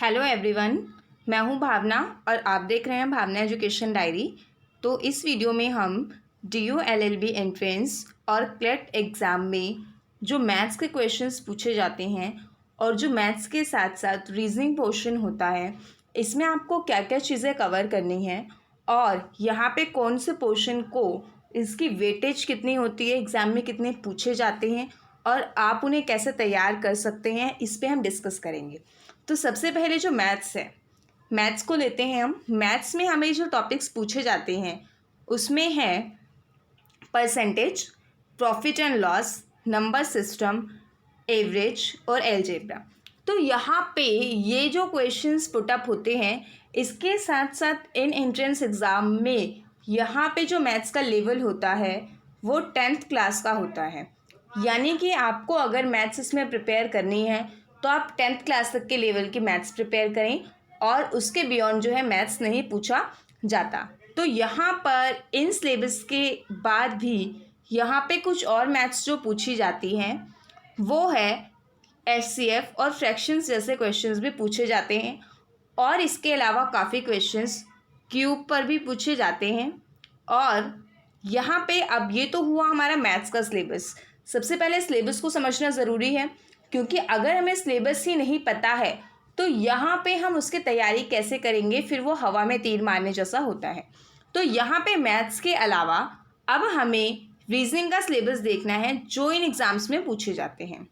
Hello everyone, मैं हूं भावना और आप देख रहे हैं भावना एजुकेशन डायरी। तो इस वीडियो में हम DU LLB एंट्रेंस और क्लेट एग्ज़ाम में जो मैथ्स के क्वेश्चंस पूछे जाते हैं और जो मैथ्स के साथ साथ रीजनिंग पोर्शन होता है, इसमें आपको क्या क्या चीज़ें कवर करनी है और यहाँ पे कौन से पोर्शन को इसकी वेटेज कितनी होती है, एग्ज़ाम में कितने पूछे जाते हैं और आप उन्हें कैसे तैयार कर सकते हैं, इस पे हम डिस्कस करेंगे। तो सबसे पहले जो मैथ्स है, मैथ्स को लेते हैं हम। मैथ्स में हमें जो टॉपिक्स पूछे जाते हैं उसमें है percentage, profit and loss, number system, average और अलजेब्रा। तो यहाँ पे ये जो क्वेश्चंस पुट अप होते हैं, इसके साथ साथ इन एंट्रेंस एग्ज़ाम में यहाँ पे जो मैथ्स का लेवल होता है वो 10th क्लास का होता है। यानी कि आपको अगर मैथ्स इसमें प्रिपेयर करनी है तो आप 10th क्लास तक के लेवल की मैथ्स प्रिपेयर करें और उसके बियॉन्ड जो है मैथ्स नहीं पूछा जाता। तो यहाँ पर इन सिलेबस के बाद भी यहाँ पे कुछ और मैथ्स जो पूछी जाती हैं वो है HCF और फ्रैक्शंस जैसे क्वेश्चंस भी पूछे जाते हैं और इसके अलावा काफ़ी क्वेश्चंस क्यूब पर भी पूछे जाते हैं। और यहाँ पे अब ये तो हुआ हमारा मैथ्स का सिलेबस। सबसे पहले सिलेबस को समझना ज़रूरी है, क्योंकि अगर हमें सिलेबस ही नहीं पता है तो यहाँ पे हम उसकी तैयारी कैसे करेंगे, फिर वो हवा में तीर मारने जैसा होता है। तो यहाँ पे मैथ्स के अलावा अब हमें रीजनिंग का सिलेबस देखना है जो इन एग्ज़ाम्स में पूछे जाते हैं।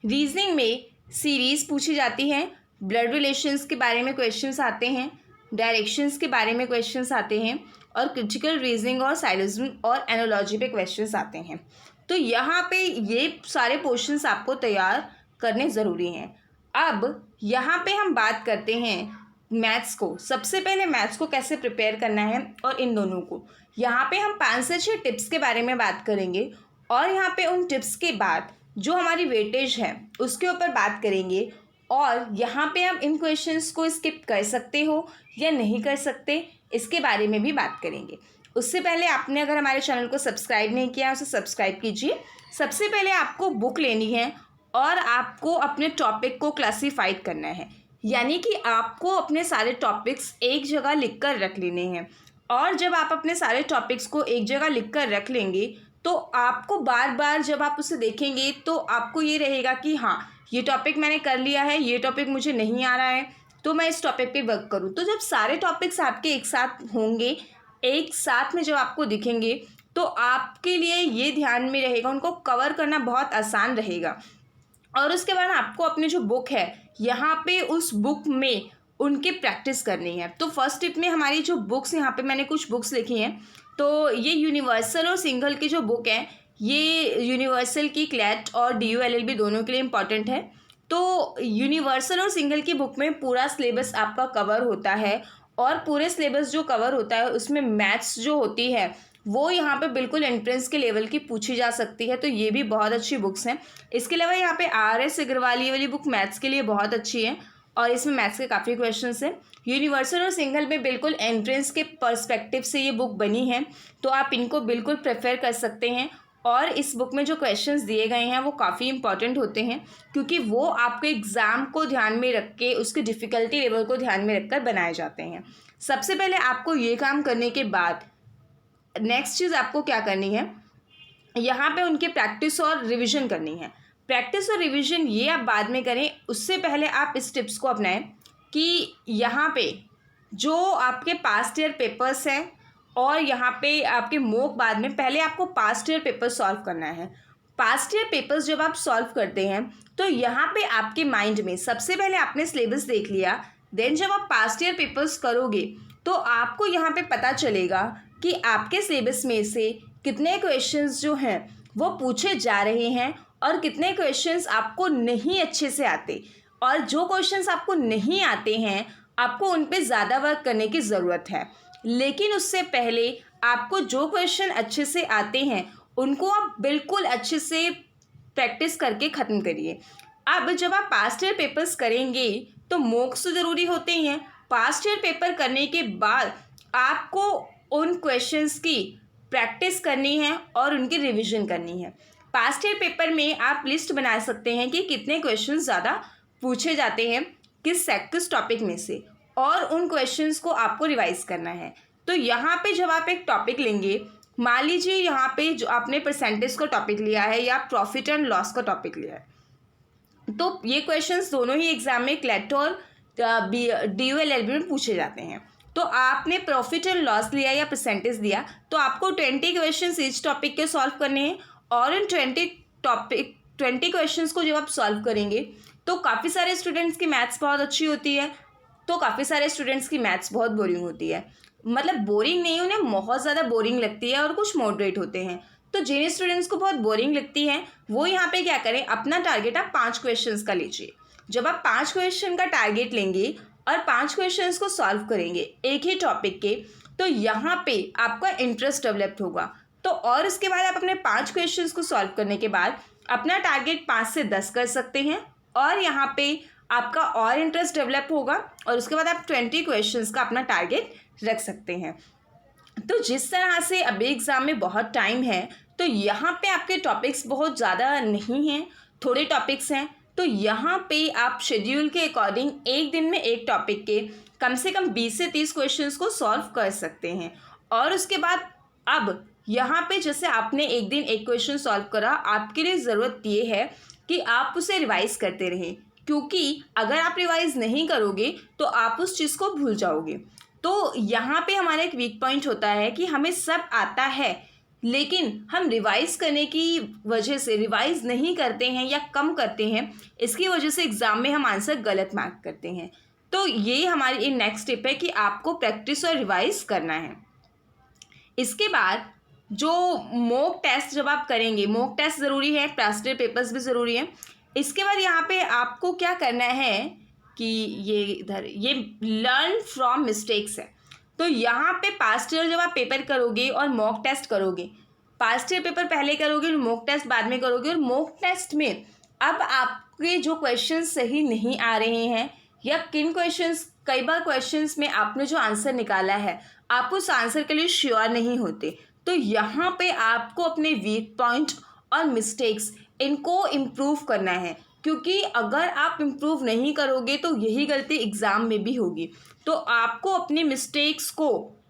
रीजनिंग में सीरीज़ पूछी जाती है, ब्लड रिलेशंस के बारे में क्वेश्चंस आते हैं, डायरेक्शंस के बारे में क्वेश्चंस आते हैं और क्रिटिकल रीजनिंग और साइलोजिज्म और एनालॉजी पे क्वेश्चंस आते हैं। तो यहाँ पे ये सारे पोर्शंस आपको तैयार करने ज़रूरी हैं। अब यहाँ पे हम बात करते हैं मैथ्स को। सबसे पहले मैथ्स को कैसे प्रिपेयर करना है और इन दोनों को यहाँ पे हम 5 से 6 टिप्स के बारे में बात करेंगे और यहाँ पे उन टिप्स के बाद जो हमारी वेटेज है उसके ऊपर बात करेंगे और यहाँ पे हम इन क्वेश्चंस को स्किप कर सकते हो या नहीं कर सकते, इसके बारे में भी बात करेंगे। उससे पहले आपने अगर हमारे चैनल को सब्सक्राइब नहीं किया है उसे सब्सक्राइब कीजिए। सबसे पहले आपको बुक लेनी है और आपको अपने टॉपिक को क्लासीफाइड करना है, यानी कि आपको अपने सारे टॉपिक्स एक जगह लिख कर रख लेने हैं। और जब आप अपने सारे टॉपिक्स को एक जगह लिख कर रख लेंगे तो आपको बार बार जब आप उसे देखेंगे तो आपको ये रहेगा कि हाँ, ये टॉपिक मैंने कर लिया है, ये टॉपिक मुझे नहीं आ रहा है तो मैं इस टॉपिक पे वर्क करूँ। तो जब सारे टॉपिक्स आपके एक साथ होंगे, एक साथ में जब आपको दिखेंगे तो आपके लिए ये ध्यान में रहेगा, उनको कवर करना बहुत आसान रहेगा। और उसके बाद आपको अपनी जो बुक है यहाँ पे उस बुक में उनकी प्रैक्टिस करनी है। तो फर्स्ट टिप में हमारी जो बुक्स, यहाँ पे मैंने कुछ बुक्स लिखी हैं। तो ये यूनिवर्सल और सिंगल की जो बुक है, ये यूनिवर्सल की क्लेट और DU LLB दोनों के लिए इम्पॉर्टेंट है। तो यूनिवर्सल और सिंगल की बुक में पूरा सिलेबस आपका कवर होता है और पूरे सिलेबस जो कवर होता है उसमें मैथ्स जो होती है वो यहाँ पे बिल्कुल एंट्रेंस के लेवल की पूछी जा सकती है। तो ये भी बहुत अच्छी बुक्स हैं। इसके अलावा यहाँ पे RS अग्रवाल ये वाली बुक मैथ्स के लिए बहुत अच्छी है और इसमें मैथ्स के काफ़ी क्वेश्चंस हैं। यूनिवर्सल और सिंगल में बिल्कुल एंट्रेंस के पर्सपेक्टिव से ये बुक बनी है, तो आप इनको बिल्कुल प्रेफर कर सकते हैं। और इस बुक में जो क्वेश्चंस दिए गए हैं वो काफ़ी इंपॉर्टेंट होते हैं, क्योंकि वो आपके एग्ज़ाम को ध्यान में रख के उसके डिफ़िकल्टी लेवल को ध्यान में रखकर बनाए जाते हैं। सबसे पहले आपको ये काम करने के बाद नेक्स्ट चीज़ आपको क्या करनी है, यहाँ पे उनके प्रैक्टिस और रिवीजन करनी है। प्रैक्टिस और रिवीजन ये आप बाद में करें, उससे पहले आप इस टिप्स को अपनाएं कि यहाँ पे जो आपके पास्ट ईयर पेपर्स हैं और यहाँ पे आपके मॉक बाद में, पहले आपको पास्ट ईयर पेपर सॉल्व करना है। पास्ट ईयर पेपर्स जब आप सॉल्व करते हैं तो यहाँ पे आपके माइंड में सबसे पहले आपने सिलेबस देख लिया, देन जब आप पास्ट ईयर पेपर्स करोगे तो आपको यहाँ पे पता चलेगा कि आपके सिलेबस में से कितने क्वेश्चंस जो हैं वो पूछे जा रहे हैं और कितने क्वेश्चंस आपको नहीं अच्छे से आते। और जो क्वेश्चंस आपको नहीं आते हैं आपको उन पे ज़्यादा वर्क करने की ज़रूरत है। लेकिन उससे पहले आपको जो क्वेश्चन अच्छे से आते हैं उनको आप बिल्कुल अच्छे से प्रैक्टिस करके ख़त्म करिए। अब जब आप पास्ट ईयर पेपर्स करेंगे तो मॉक्स तो ज़रूरी होते ही हैं। पास्ट ईयर पेपर करने के बाद आपको उन क्वेश्चंस की प्रैक्टिस करनी है और उनकी रिवीजन करनी है। पास्ट ईयर पेपर में आप लिस्ट बना सकते हैं कि कितने क्वेश्चन ज़्यादा पूछे जाते हैं किस टॉपिक में से, और उन क्वेश्चंस को आपको रिवाइज करना है। तो यहाँ पे जब आप एक टॉपिक लेंगे, मान लीजिए यहाँ पे जो आपने परसेंटेज का टॉपिक लिया है या प्रॉफिट एंड लॉस का टॉपिक लिया है, तो ये क्वेश्चंस दोनों ही एग्जाम में क्लेट और DU-LLB में पूछे जाते हैं। तो आपने प्रॉफिट एंड लॉस लिया या परसेंटेज दिया, तो आपको 20 क्वेश्चंस ईच टॉपिक के सॉल्व करने हैं, और इन 20 क्वेश्चंस को जब आप सॉल्व करेंगे तो काफ़ी सारे स्टूडेंट्स की मैथ्स बहुत अच्छी होती है, तो काफ़ी सारे स्टूडेंट्स की मैथ्स बहुत बोरिंग होती है। मतलब बोरिंग नहीं, उन्हें बहुत ज़्यादा बोरिंग लगती है, और कुछ मॉडरेट होते हैं। तो जिन स्टूडेंट्स को बहुत बोरिंग लगती है वो यहाँ पे क्या करें, अपना टारगेट आप 5 क्वेश्चंस का लीजिए। जब आप 5 क्वेश्चन का टारगेट लेंगे और 5 क्वेश्चंस को सॉल्व करेंगे एक ही टॉपिक के, तो यहाँ पे आपका इंटरेस्ट डेवलप होगा। तो और उसके बाद आप अपने 5 क्वेश्चंस को सॉल्व करने के बाद अपना टारगेट 5 से 10 कर सकते हैं, और यहाँ पे आपका और इंटरेस्ट डेवलप होगा, और उसके बाद आप 20 क्वेश्चंस का अपना टारगेट रख सकते हैं। तो जिस तरह से अभी एग्ज़ाम में बहुत टाइम है, तो यहाँ पे आपके टॉपिक्स बहुत ज़्यादा नहीं हैं, थोड़े टॉपिक्स हैं। तो यहाँ पे आप शेड्यूल के अकॉर्डिंग एक दिन में एक टॉपिक के कम से कम 20 से 30 क्वेश्चंस को सॉल्व कर सकते हैं। और उसके बाद अब यहाँ पे जैसे आपने एक दिन एक क्वेश्चन सॉल्व करा, आपके लिए ज़रूरत ये है कि आप उसे रिवाइज़ करते रहें, क्योंकि अगर आप रिवाइज़ नहीं करोगे तो आप उस चीज़ को भूल जाओगे। तो यहाँ पे हमारा एक वीक पॉइंट होता है कि हमें सब आता है, लेकिन हम रिवाइज़ करने की वजह से रिवाइज़ नहीं करते हैं या कम करते हैं, इसकी वजह से एग्ज़ाम में हम आंसर गलत मार्क करते हैं। तो ये हमारी नेक्स्ट स्टेप है कि आपको प्रैक्टिस और रिवाइज़ करना है। इसके बाद जो मॉक टेस्ट जब आप करेंगे, मॉक टेस्ट ज़रूरी है, पास्ट ईयर पेपर्स भी ज़रूरी है। इसके बाद यहाँ पे आपको क्या करना है कि ये लर्न फ्रॉम मिस्टेक्स है। तो यहाँ पे पास्ट ईयर जब आप पेपर करोगे और मॉक टेस्ट करोगे, पास्ट ईयर पेपर पहले करोगे और मॉक टेस्ट बाद में करोगे, और मॉक टेस्ट में अब आपके जो क्वेश्चंस सही नहीं आ रहे हैं, या किन क्वेश्चंस, कई बार क्वेश्चंस में आपने जो आंसर निकाला है आप उस आंसर के लिए श्योर नहीं होते, तो यहाँ पे आपको अपने वीक पॉइंट और मिस्टेक्स इनको इम्प्रूव करना है, क्योंकि अगर आप इम्प्रूव नहीं करोगे तो यही गलती एग्ज़ाम में भी होगी। तो आपको अपने मिस्टेक्स को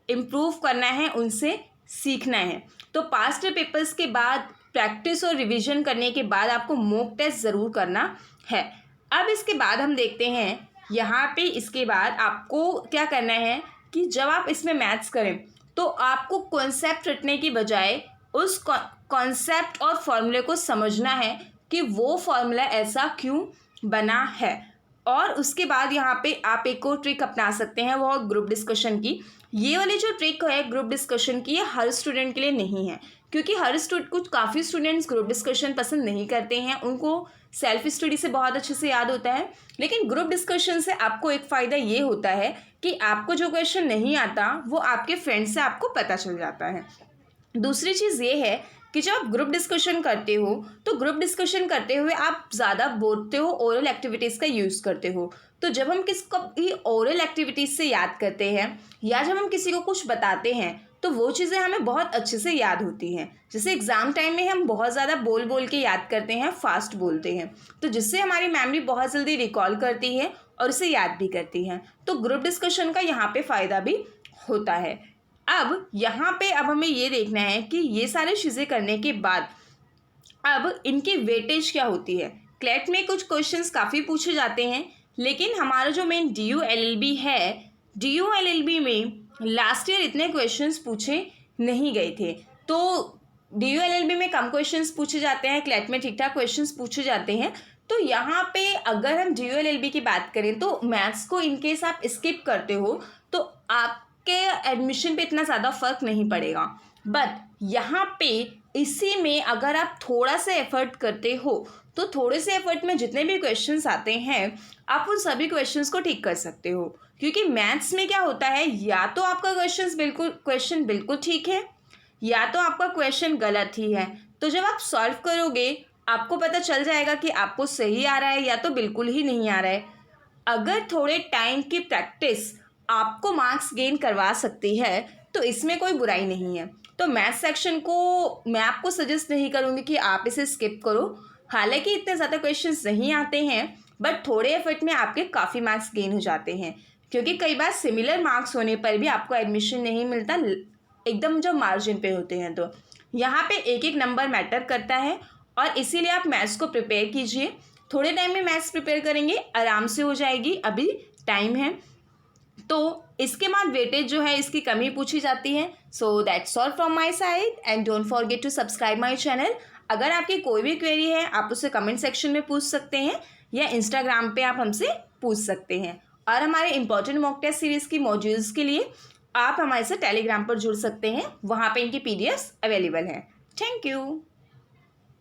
इम्प्रूव करना है, उनसे सीखना है। तो पास्ट पेपर्स के बाद प्रैक्टिस और रिवीजन करने के बाद आपको मॉक टेस्ट ज़रूर करना है। अब इसके बाद हम देखते हैं यहाँ पे, इसके बाद आपको क्या करना है कि जब आप इसमें मैथ्स करें तो आपको कॉन्सेप्ट रटने की बजाय उस कॉन्सेप्ट और फॉर्मूले को समझना है कि वो फॉर्मूला ऐसा क्यों बना है। और उसके बाद यहाँ पे आप एक और ट्रिक अपना सकते हैं, वो ग्रुप डिस्कशन की। ये वाली जो ट्रिक है ग्रुप डिस्कशन की, ये हर स्टूडेंट के लिए नहीं है, क्योंकि कुछ काफ़ी स्टूडेंट्स ग्रुप डिस्कशन पसंद नहीं करते हैं, उनको सेल्फ स्टडी से बहुत अच्छे से याद होता है। लेकिन ग्रुप डिस्कशन से आपको एक फ़ायदा ये होता है कि आपको जो क्वेश्चन नहीं आता वो आपके फ्रेंड से आपको पता चल जाता है। दूसरी चीज़ ये है कि जब आप ग्रुप डिस्कशन करते हो तो ग्रुप डिस्कशन करते हुए आप ज़्यादा बोलते हो, ओरल एक्टिविटीज़ का यूज़ करते हो। तो जब हम किसको भी ओरल एक्टिविटीज़ से याद करते हैं या जब हम किसी को कुछ बताते हैं तो वो चीज़ें हमें बहुत अच्छे से याद होती हैं। जैसे एग्ज़ाम टाइम में हम बहुत ज़्यादा बोल बोल के याद करते हैं, फास्ट बोलते हैं, तो जिससे हमारी मेमोरी बहुत जल्दी रिकॉल करती है और उसे याद भी करती है। तो ग्रुप डिस्कशन का यहाँ पे फ़ायदा भी होता है। अब यहाँ पे अब हमें ये देखना है कि ये सारी चीज़ें करने के बाद अब इनकी वेटेज क्या होती है। क्लेट में कुछ क्वेश्चंस काफ़ी पूछे जाते हैं, लेकिन हमारा जो मेन DU-LLB है, DU-LLB में लास्ट ईयर इतने क्वेश्चंस पूछे नहीं गए थे। तो DU-LLB में कम क्वेश्चंस पूछे जाते हैं, क्लेट में ठीक ठाक क्वेश्चंस पूछे जाते हैं। तो यहाँ पे अगर हम DU-LLB की बात करें तो मैथ्स को इनकेस आप स्किप करते हो तो आपके एडमिशन पे इतना ज़्यादा फर्क नहीं पड़ेगा। बट यहाँ पे इसी में अगर आप थोड़ा सा एफर्ट करते हो तो थोड़े से एफर्ट में जितने भी क्वेश्चंस आते हैं आप उन सभी क्वेश्चंस को ठीक कर सकते हो। क्योंकि मैथ्स में क्या होता है, या तो आपका क्वेश्चन बिल्कुल ठीक है या तो आपका क्वेश्चन गलत ही है। तो जब आप सॉल्व करोगे आपको पता चल जाएगा कि आपको सही आ रहा है या तो बिल्कुल ही नहीं आ रहा है। अगर थोड़े टाइम की प्रैक्टिस आपको मार्क्स गेन करवा सकती है तो इसमें कोई बुराई नहीं है। तो मैथ्स सेक्शन को मैं आपको सजेस्ट नहीं करूँगी कि आप इसे स्किप करो। हालांकि इतने ज़्यादा क्वेश्चंस नहीं आते हैं, बट थोड़े एफर्ट में आपके काफ़ी मार्क्स गेन हो जाते हैं, क्योंकि कई बार सिमिलर मार्क्स होने पर भी आपको एडमिशन नहीं मिलता, एकदम जब मार्जिन पे होते हैं। तो यहाँ पे एक एक नंबर मैटर करता है, और इसीलिए आप मैथ्स को प्रिपेयर कीजिए। थोड़े टाइम में मैथ्स प्रिपेयर करेंगे, आराम से हो जाएगी, अभी टाइम है। तो इसके बाद वेटेज जो है इसकी कमी पूछी जाती है। So that's all from my side and don't forget to subscribe my channel. अगर आपकी कोई भी क्वेरी है आप उसे कमेंट सेक्शन में पूछ सकते हैं, या इंस्टाग्राम पे आप हमसे पूछ सकते हैं। और हमारे इंपॉर्टेंट मॉक टेस्ट सीरीज़ की मॉड्यूल्स के लिए आप हमारे से टेलीग्राम पर जुड़ सकते हैं, वहाँ पे इनकी पीडीएफ्स अवेलेबल हैं। Thank you.